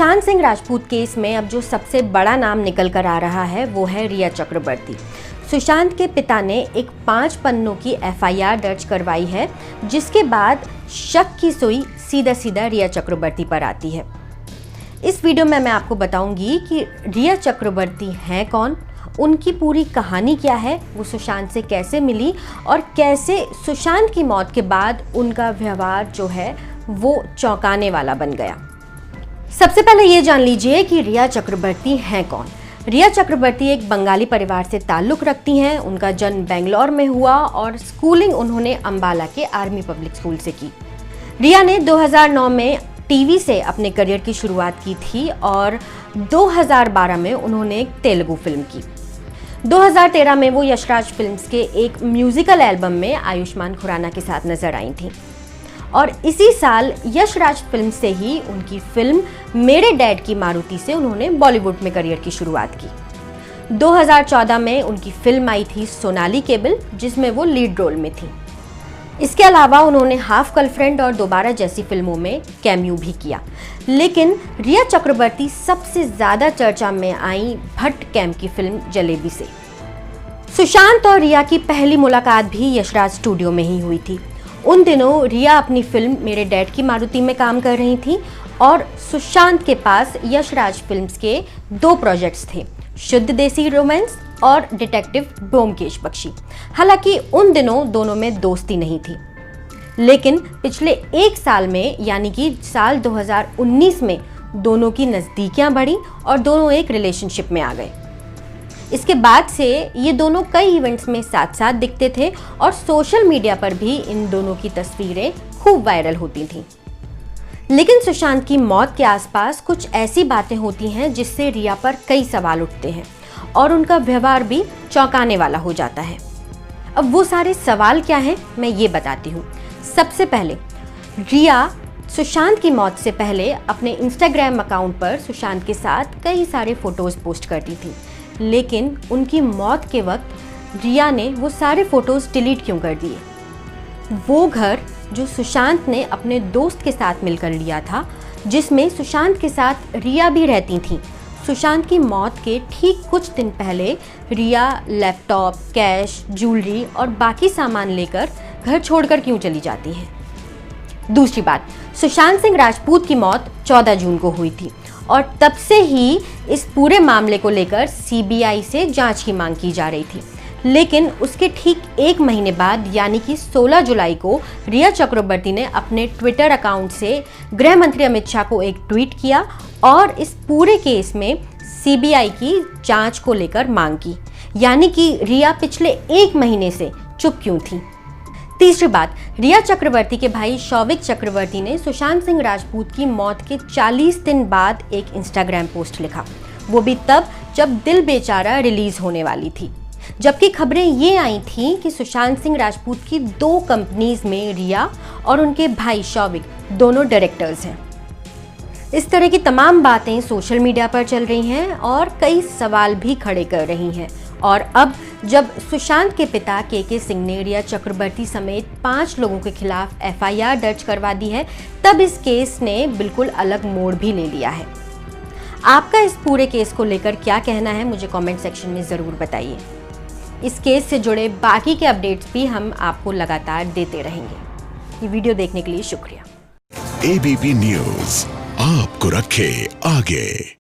Sushant Singh Rajput case में अब जो सबसे बड़ा नाम निकल कर आ रहा है वो है रिया चक्रवर्ती। सुशांत के पिता ने एक 5 पन्नों की एफआईआर दर्ज करवाई है, जिसके बाद शक की सुई सीधा सीधा रिया चक्रवर्ती पर आती है। इस वीडियो में मैं आपको बताऊंगी कि रिया चक्रवर्ती हैं कौन, उनकी पूरी कहानी क्या है, वो सुशांत से कैसे मिली और कैसे सुशांत की मौत के बाद उनका व्यवहार जो है वो चौंकाने वाला बन गया। सबसे पहले ये जान लीजिए कि रिया चक्रवर्ती हैं कौन। रिया चक्रवर्ती एक बंगाली परिवार से ताल्लुक़ रखती हैं। उनका जन्म बेंगलोर में हुआ और स्कूलिंग उन्होंने अंबाला के आर्मी पब्लिक स्कूल से की। रिया ने 2009 में टीवी से अपने करियर की शुरुआत की थी और 2012 में उन्होंने एक तेलुगु फिल्म की। 2013 में वो यशराज फिल्म्स के एक म्यूजिकल एल्बम में आयुष्मान खुराना के साथ नजर आई थी और इसी साल यशराज फिल्म से ही उनकी फिल्म मेरे डैड की मारुति से उन्होंने बॉलीवुड में करियर की शुरुआत की। 2014 में उनकी फिल्म आई थी सोनाली केबल, जिसमें वो लीड रोल में थी। इसके अलावा उन्होंने हाफ गर्लफ्रेंड और दोबारा जैसी फिल्मों में कैमियो भी किया। लेकिन रिया चक्रवर्ती सबसे ज्यादा चर्चा में आई भट्ट कैम की फिल्म जलेबी से। सुशांत और रिया की पहली मुलाकात भी यशराज स्टूडियो में ही हुई थी। उन दिनों रिया अपनी फिल्म मेरे डैड की मारुति में काम कर रही थी और सुशांत के पास यशराज फिल्म्स के 2 प्रोजेक्ट्स थे, शुद्ध देसी रोमांस और डिटेक्टिव ब्योमकेश बख्शी। हालांकि उन दिनों दोनों में दोस्ती नहीं थी, लेकिन पिछले 1 साल में यानी कि साल 2019 में दोनों की नज़दीकियां बढ़ी और दोनों एक रिलेशनशिप में आ गए। इसके बाद से ये दोनों कई इवेंट्स में साथ साथ दिखते थे और सोशल मीडिया पर भी इन दोनों की तस्वीरें खूब वायरल होती थीं। लेकिन सुशांत की मौत के आसपास कुछ ऐसी बातें होती हैं जिससे रिया पर कई सवाल उठते हैं और उनका व्यवहार भी चौंकाने वाला हो जाता है। अब वो सारे सवाल क्या हैं, मैं ये बताती हूँ। सबसे पहले, रिया सुशांत की मौत से पहले अपने इंस्टाग्राम अकाउंट पर सुशांत के साथ कई सारे फोटोज पोस्ट करती थी, लेकिन उनकी मौत के वक्त रिया ने वो सारे फोटोज डिलीट क्यों कर दिए? वो घर जो सुशांत ने अपने दोस्त के साथ मिलकर लिया था, जिसमें सुशांत के साथ रिया भी रहती थी, सुशांत की मौत के ठीक कुछ दिन पहले रिया लैपटॉप, कैश, ज्वेलरी और बाकी सामान लेकर घर छोड़कर क्यों चली जाती है? दूसरी बात, सुशांत सिंह राजपूत की मौत 14 जून को हुई थी और तब से ही इस पूरे मामले को लेकर सीबीआई से जांच की मांग की जा रही थी। लेकिन उसके ठीक 1 महीने बाद यानी कि 16 जुलाई को रिया चक्रवर्ती ने अपने ट्विटर अकाउंट से गृह मंत्री अमित शाह को एक ट्वीट किया और इस पूरे केस में सीबीआई की जांच को लेकर मांग की। यानी कि रिया पिछले 1 महीने से चुप क्यों थी? तीसरी बात, रिया चक्रवर्ती के भाई शौविक चक्रवर्ती ने सुशांत सिंह राजपूत की मौत के 40 दिन बाद एक इंस्टाग्राम पोस्ट लिखा, वो भी तब जब दिल बेचारा रिलीज होने वाली थी। जबकि खबरें ये आई थी कि सुशांत सिंह राजपूत की 2 कंपनीज में रिया और उनके भाई शौविक दोनों डायरेक्टर्स हैं। इस तरह की तमाम बातें सोशल मीडिया पर चल रही हैं और कई सवाल भी खड़े कर रही हैं। और अब जब सुशांत के पिता के सिंह ने रिया चक्रवर्ती समेत 5 लोगों के खिलाफ एफआईआर दर्ज करवा दी है, तब इस केस ने बिल्कुल अलग मोड़ भी ले लिया है। आपका इस पूरे केस को लेकर क्या कहना है, मुझे कमेंट सेक्शन में ज़रूर बताइए। इस केस से जुड़े बाकी के अपडेट्स भी हम आपको लगातार देते रहेंगे। ये वीडियो देखने के लिए शुक्रिया। एबीपी न्यूज़ आपको रखे आगे।